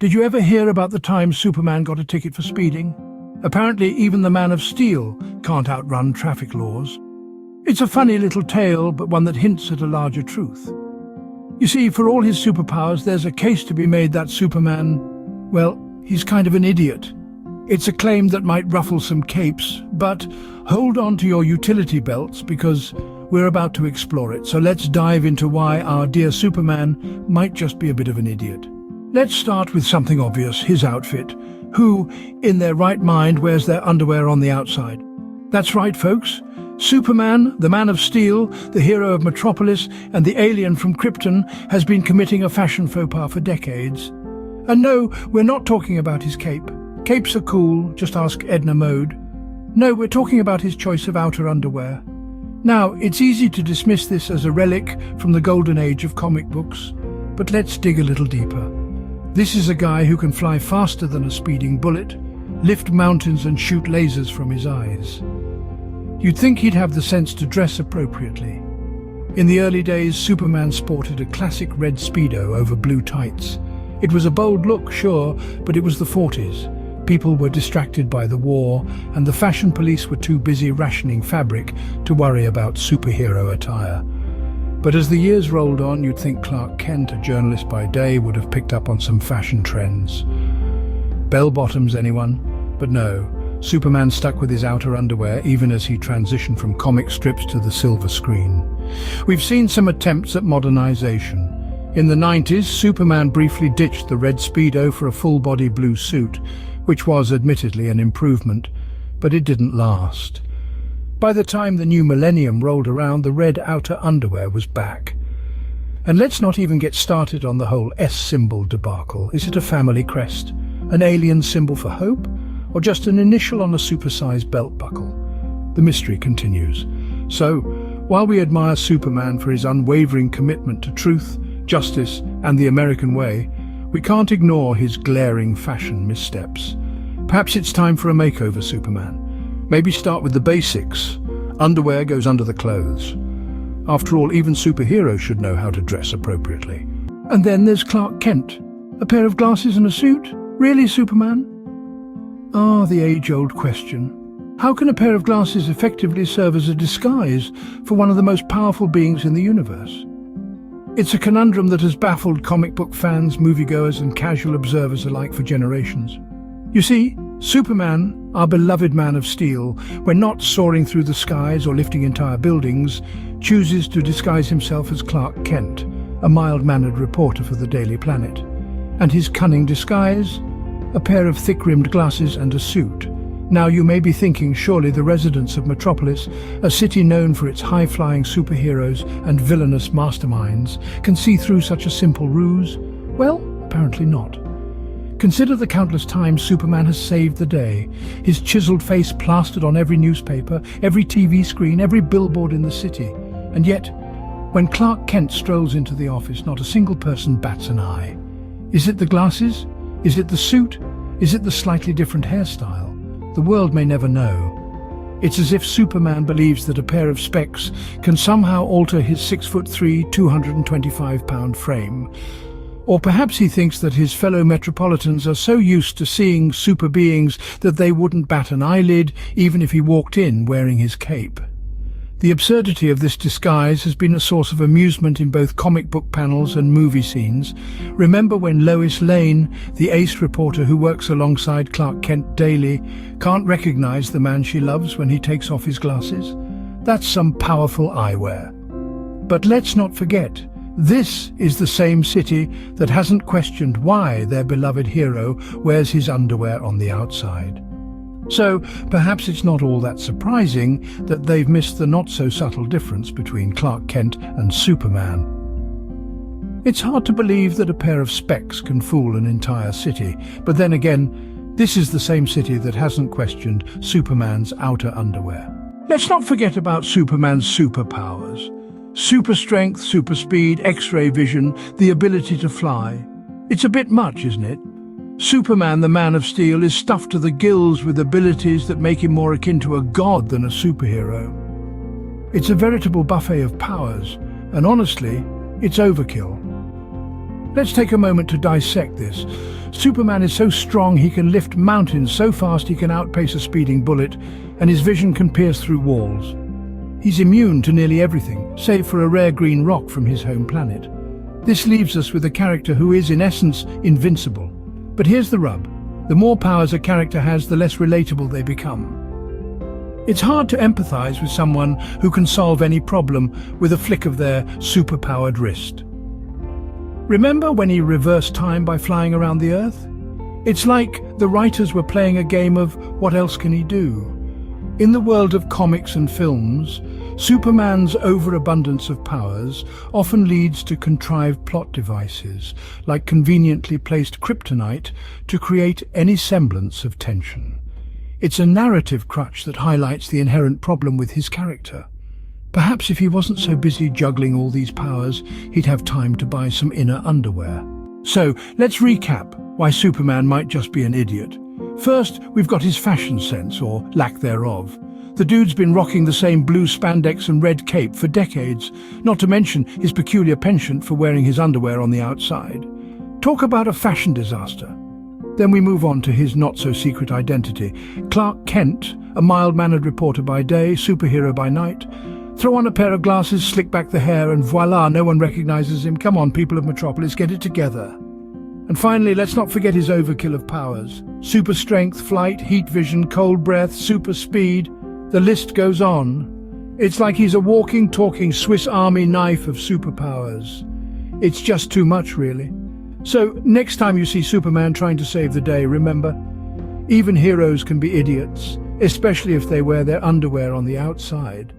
Did you ever hear about the time Superman got a ticket for speeding? Apparently even the Man of Steel can't outrun traffic laws. It's a funny little tale, but one that hints at a larger truth. You see, for all his superpowers, there's a case to be made that Superman, well, he's kind of an idiot. It's a claim that might ruffle some capes, but hold on to your utility belts because we're about to explore it. So let's dive into why our dear Superman might just be a bit of an idiot. Let's start with something obvious, his outfit. Who, in their right mind, wears their underwear on the outside? That's right, folks. Superman, the Man of Steel, the hero of Metropolis, and the alien from Krypton, has been committing a fashion faux pas for decades. And no, we're not talking about his cape. Capes are cool, just ask Edna Mode. No, we're talking about his choice of outer underwear. Now, it's easy to dismiss this as a relic from the golden age of comic books, but let's dig a little deeper. This is a guy who can fly faster than a speeding bullet, lift mountains and shoot lasers from his eyes. You'd think he'd have the sense to dress appropriately. In the early days, Superman sported a classic red Speedo over blue tights. It was a bold look, sure, but it was the 40s. People were distracted by the war, and the fashion police were too busy rationing fabric to worry about superhero attire. But as the years rolled on, you'd think Clark Kent, a journalist by day, would have picked up on some fashion trends. Bell-bottoms, anyone? But no. Superman stuck with his outer underwear even as he transitioned from comic strips to the silver screen. We've seen some attempts at modernization. In the 90s, Superman briefly ditched the red Speedo for a full-body blue suit, which was admittedly an improvement, but it didn't last. By the time the new millennium rolled around, the red outer underwear was back. And let's not even get started on the whole S-symbol debacle. Is it a family crest? An alien symbol for hope? Or just an initial on a supersized belt buckle? The mystery continues. So, while we admire Superman for his unwavering commitment to truth, justice, and the American way, we can't ignore his glaring fashion missteps. Perhaps it's time for a makeover, Superman. Maybe start with the basics. Underwear goes under the clothes. After all, even superheroes should know how to dress appropriately. And then there's Clark Kent. A pair of glasses and a suit? Really, Superman? Ah, the age-old question. How can a pair of glasses effectively serve as a disguise for one of the most powerful beings in the universe? It's a conundrum that has baffled comic book fans, moviegoers, and casual observers alike for generations. You see, Superman, our beloved Man of Steel, when not soaring through the skies or lifting entire buildings, chooses to disguise himself as Clark Kent, a mild-mannered reporter for the Daily Planet. And his cunning disguise? A pair of thick-rimmed glasses and a suit. Now you may be thinking, surely the residents of Metropolis, a city known for its high-flying superheroes and villainous masterminds, can see through such a simple ruse? Well, apparently not. Consider the countless times Superman has saved the day, his chiseled face plastered on every newspaper, every TV screen, every billboard in the city. And yet, when Clark Kent strolls into the office, not a single person bats an eye. Is it the glasses? Is it the suit? Is it the slightly different hairstyle? The world may never know. It's as if Superman believes that a pair of specs can somehow alter his 6'3", 225-pound frame. Or perhaps he thinks that his fellow Metropolitans are so used to seeing super beings that they wouldn't bat an eyelid even if he walked in wearing his cape. The absurdity of this disguise has been a source of amusement in both comic book panels and movie scenes. Remember when Lois Lane, the ace reporter who works alongside Clark Kent daily, can't recognize the man she loves when he takes off his glasses? That's some powerful eyewear. But let's not forget, this is the same city that hasn't questioned why their beloved hero wears his underwear on the outside. So perhaps it's not all that surprising that they've missed the not-so-subtle difference between Clark Kent and Superman. It's hard to believe that a pair of specs can fool an entire city, but then again, this is the same city that hasn't questioned Superman's outer underwear. Let's not forget about Superman's superpowers. Super strength, super speed, X-ray vision, the ability to fly. It's a bit much, isn't it? Superman, the Man of Steel, is stuffed to the gills with abilities that make him more akin to a god than a superhero. It's a veritable buffet of powers, and honestly, it's overkill. Let's take a moment to dissect this. Superman is so strong he can lift mountains so fast he can outpace a speeding bullet, and his vision can pierce through walls. He's immune to nearly everything, save for a rare green rock from his home planet. This leaves us with a character who is, in essence, invincible. But here's the rub. The more powers a character has, the less relatable they become. It's hard to empathize with someone who can solve any problem with a flick of their superpowered wrist. Remember when he reversed time by flying around the Earth? It's like the writers were playing a game of what else can he do? In the world of comics and films, Superman's overabundance of powers often leads to contrived plot devices, like conveniently placed kryptonite to create any semblance of tension. It's a narrative crutch that highlights the inherent problem with his character. Perhaps if he wasn't so busy juggling all these powers, he'd have time to buy some inner underwear. So, let's recap why Superman might just be an idiot. First, we've got his fashion sense, or lack thereof. The dude's been rocking the same blue spandex and red cape for decades, not to mention his peculiar penchant for wearing his underwear on the outside. Talk about a fashion disaster. Then we move on to his not-so-secret identity. Clark Kent, a mild-mannered reporter by day, superhero by night. Throw on a pair of glasses, slick back the hair, and voila, no one recognizes him. Come on, people of Metropolis, get it together. And finally, let's not forget his overkill of powers. Super strength, flight, heat vision, cold breath, super speed. The list goes on. It's like he's a walking, talking Swiss Army knife of superpowers. It's just too much, really. So, next time you see Superman trying to save the day, remember, even heroes can be idiots, especially if they wear their underwear on the outside.